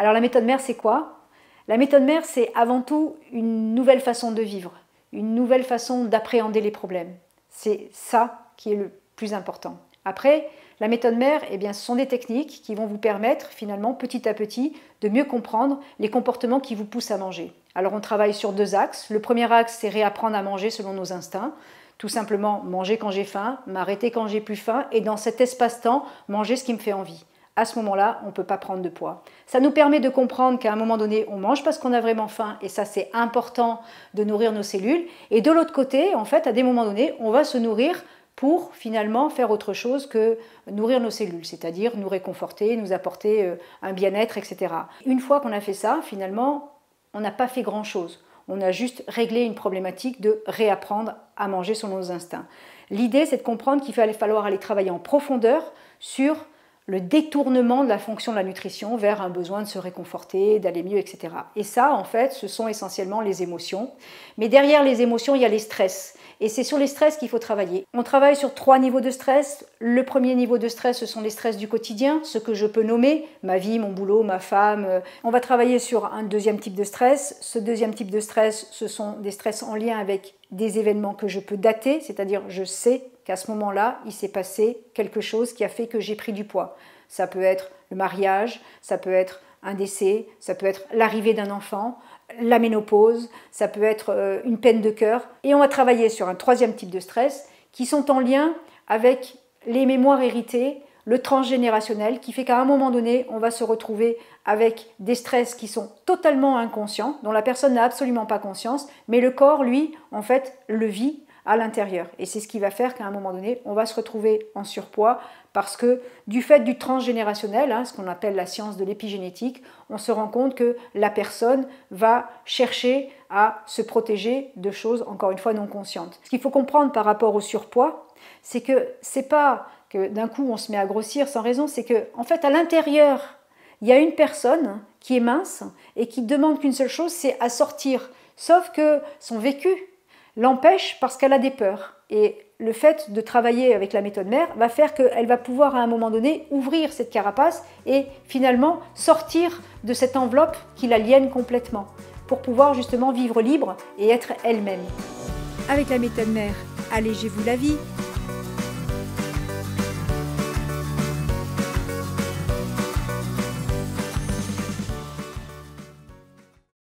Alors la méthode mère, c'est quoi? La méthode mère, c'est avant tout une nouvelle façon de vivre, une nouvelle façon d'appréhender les problèmes. C'est ça qui est le plus important. Après, la méthode mère, eh bien, ce sont des techniques qui vont vous permettre finalement petit à petit de mieux comprendre les comportements qui vous poussent à manger. Alors on travaille sur 2 axes. Le premier axe, c'est réapprendre à manger selon nos instincts. Tout simplement manger quand j'ai faim, m'arrêter quand j'ai plus faim et dans cet espace-temps, manger ce qui me fait envie. À ce moment-là, on ne peut pas prendre de poids. Ça nous permet de comprendre qu'à un moment donné, on mange parce qu'on a vraiment faim et ça c'est important de nourrir nos cellules. Et de l'autre côté, en fait, à des moments donnés, on va se nourrir pour finalement faire autre chose que nourrir nos cellules, c'est-à-dire nous réconforter, nous apporter un bien-être, etc. Une fois qu'on a fait ça, finalement, on n'a pas fait grand-chose. On a juste réglé une problématique de réapprendre à manger selon nos instincts. L'idée, c'est de comprendre qu'il va falloir aller travailler en profondeur sur le détournement de la fonction de la nutrition vers un besoin de se réconforter, d'aller mieux, etc. Et ça, en fait, ce sont essentiellement les émotions. Mais derrière les émotions, il y a les stress. Et c'est sur les stress qu'il faut travailler. On travaille sur 3 niveaux de stress. Le premier niveau de stress, ce sont les stress du quotidien, ce que je peux nommer, ma vie, mon boulot, ma femme. On va travailler sur un deuxième type de stress. Ce deuxième type de stress, ce sont des stress en lien avec des événements que je peux dater, c'est-à-dire je sais qu'à ce moment-là, il s'est passé quelque chose qui a fait que j'ai pris du poids. Ça peut être le mariage, ça peut être un décès, ça peut être l'arrivée d'un enfant, la ménopause, ça peut être une peine de cœur. Et on va travailler sur un troisième type de stress qui sont en lien avec les mémoires héritées, le transgénérationnel, qui fait qu'à un moment donné, on va se retrouver avec des stress qui sont totalement inconscients, dont la personne n'a absolument pas conscience, mais le corps, lui, en fait, le vit à l'intérieur. Et c'est ce qui va faire qu'à un moment donné, on va se retrouver en surpoids parce que du fait du transgénérationnel, ce qu'on appelle la science de l'épigénétique, on se rend compte que la personne va chercher à se protéger de choses, encore une fois, non conscientes. Ce qu'il faut comprendre par rapport au surpoids, c'est que c'est pas que d'un coup on se met à grossir sans raison, c'est que en fait à l'intérieur, il y a une personne qui est mince et qui demande qu'une seule chose, c'est à sortir. Sauf que son vécu l'empêche parce qu'elle a des peurs. Et le fait de travailler avec la méthode mère va faire qu'elle va pouvoir à un moment donné ouvrir cette carapace et finalement sortir de cette enveloppe qui la lienne complètement pour pouvoir justement vivre libre et être elle-même. Avec la méthode mère, allégez-vous la vie.